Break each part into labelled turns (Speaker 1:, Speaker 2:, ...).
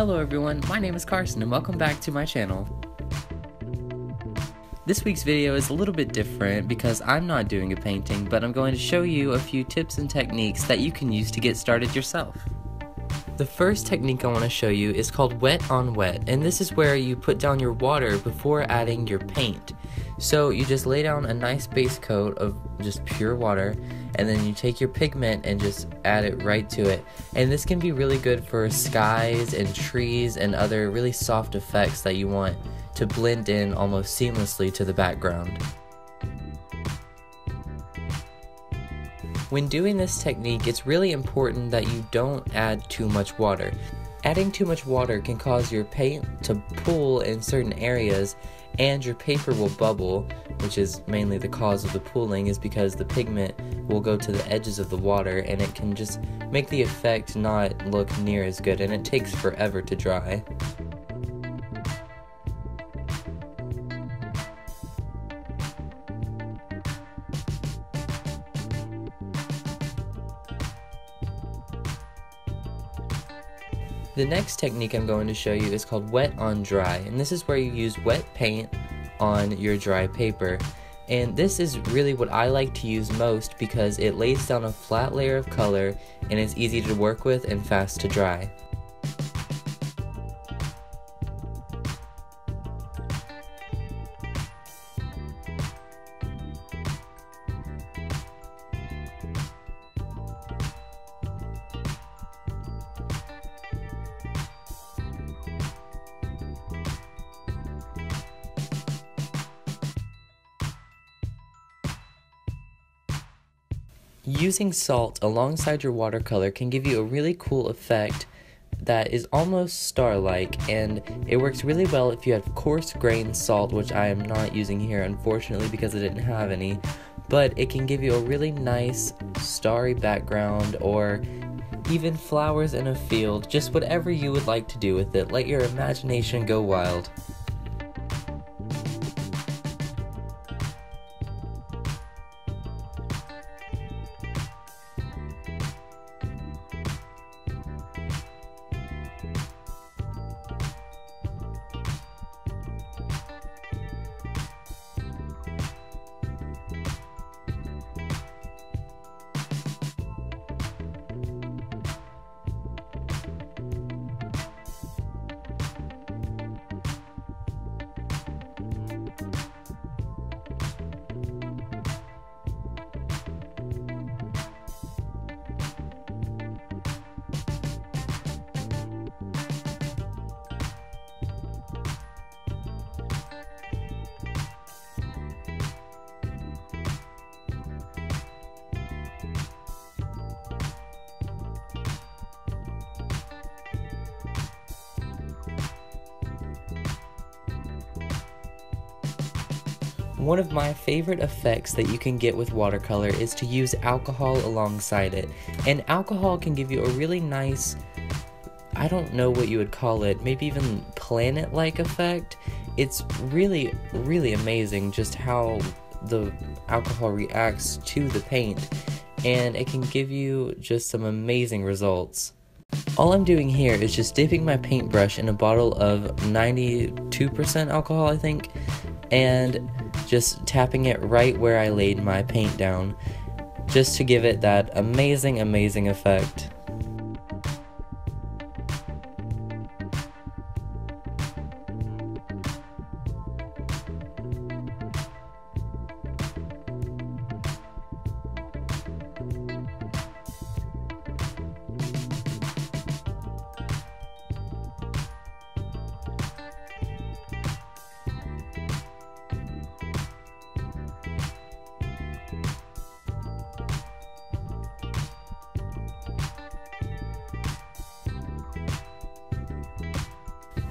Speaker 1: Hello everyone, my name is Carson and welcome back to my channel. This week's video is a little bit different because I'm not doing a painting, but I'm going to show you a few tips and techniques that you can use to get started yourself. The first technique I want to show you is called wet on wet, and this is where you put down your water before adding your paint. So you just lay down a nice base coat of just pure water, and then you take your pigment and just add it right to it. And this can be really good for skies and trees and other really soft effects that you want to blend in almost seamlessly to the background. When doing this technique, it's really important that you don't add too much water. Adding too much water can cause your paint to pool in certain areas and your paper will bubble, which is mainly the cause of the pooling, is because the pigment will go to the edges of the water and it can just make the effect not look near as good, and it takes forever to dry. The next technique I'm going to show you is called wet on dry, and this is where you use wet paint on your dry paper. And this is really what I like to use most because it lays down a flat layer of color and it's easy to work with and fast to dry. Using salt alongside your watercolor can give you a really cool effect that is almost star-like, and it works really well if you have coarse grained salt, which I am not using here unfortunately because I didn't have any, but it can give you a really nice starry background or even flowers in a field, just whatever you would like to do with it. Let your imagination go wild. One of my favorite effects that you can get with watercolor is to use alcohol alongside it. And alcohol can give you a really nice, I don't know what you would call it, maybe even planet-like effect. It's really, really amazing just how the alcohol reacts to the paint, and it can give you just some amazing results. All I'm doing here is just dipping my paintbrush in a bottle of 92% alcohol, I think, and just tapping it right where I laid my paint down, just to give it that amazing, amazing effect.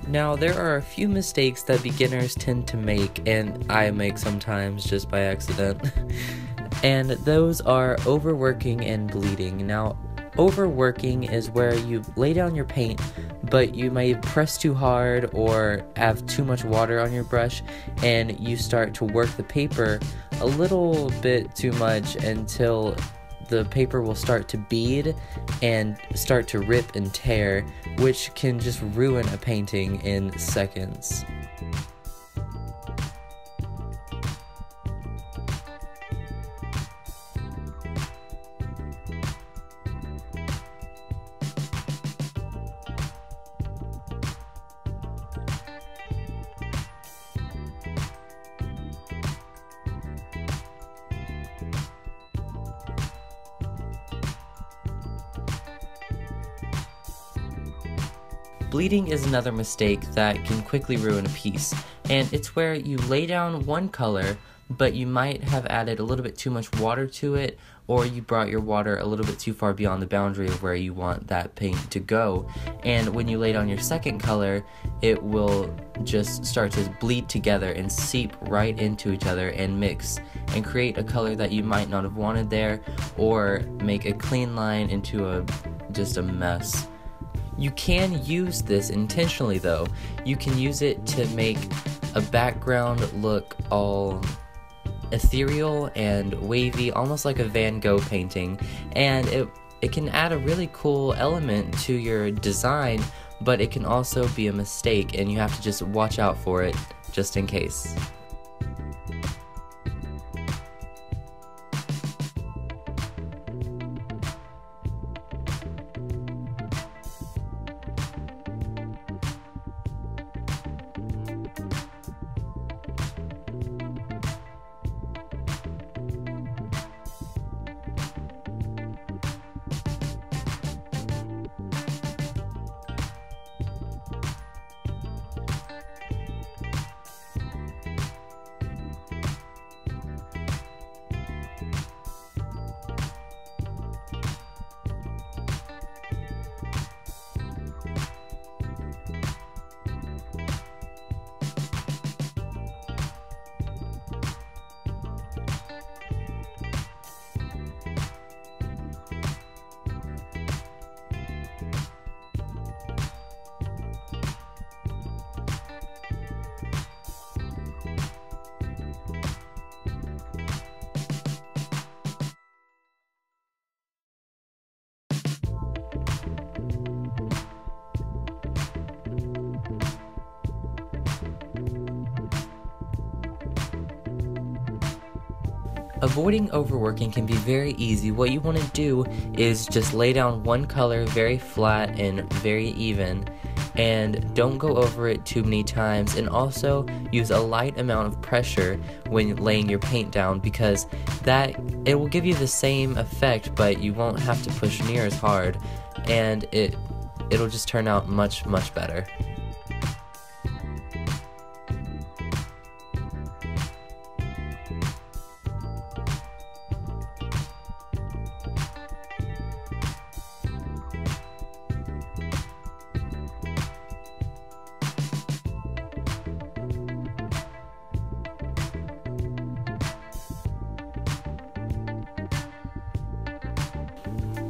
Speaker 1: Now, there are a few mistakes that beginners tend to make, and I make sometimes just by accident, and those are overworking and bleeding. Now, overworking is where you lay down your paint, but you may press too hard or have too much water on your brush, and you start to work the paper a little bit too much until the paper will start to bead and start to rip and tear, which can just ruin a painting in seconds. Bleeding is another mistake that can quickly ruin a piece, and it's where you lay down one color, but you might have added a little bit too much water to it, or you brought your water a little bit too far beyond the boundary of where you want that paint to go, and when you lay down your second color, it will just start to bleed together and seep right into each other and mix and create a color that you might not have wanted there, or make a clean line into just a mess. You can use this intentionally though. You can use it to make a background look all ethereal and wavy, almost like a Van Gogh painting, and it can add a really cool element to your design, but it can also be a mistake and you have to just watch out for it just in case. Avoiding overworking can be very easy. What you want to do is just lay down one color very flat and very even, and don't go over it too many times, and also use a light amount of pressure when laying your paint down, because it will give you the same effect, but you won't have to push near as hard, and it'll just turn out much better.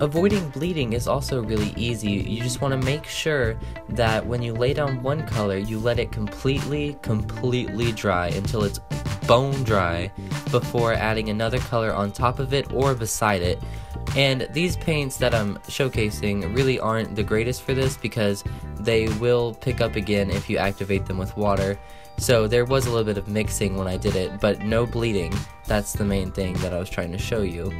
Speaker 1: Avoiding bleeding is also really easy. You just want to make sure that when you lay down one color, you let it completely dry until it's bone dry before adding another color on top of it or beside it. And these paints that I'm showcasing really aren't the greatest for this because they will pick up again if you activate them with water. So there was a little bit of mixing when I did it, but no bleeding. That's the main thing that I was trying to show you.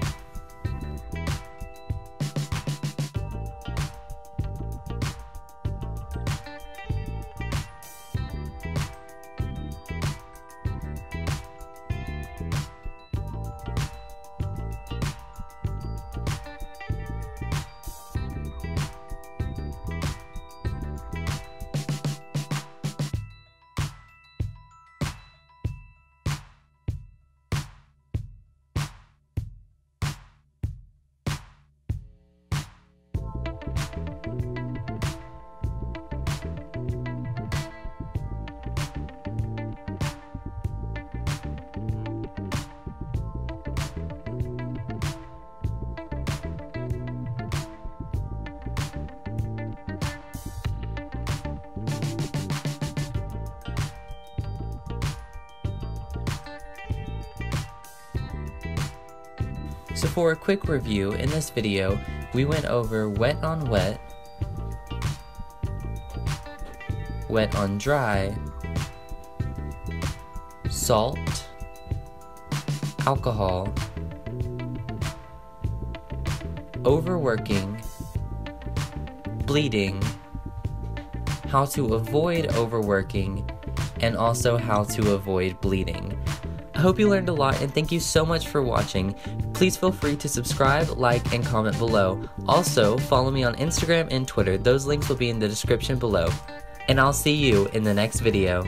Speaker 1: So for a quick review, in this video, we went over wet on wet, wet on dry, salt, alcohol, overworking, bleeding, how to avoid overworking, and also how to avoid bleeding. I hope you learned a lot, and thank you so much for watching. Please feel free to subscribe, like, and comment below. Also, follow me on Instagram and Twitter. Those links will be in the description below. And I'll see you in the next video.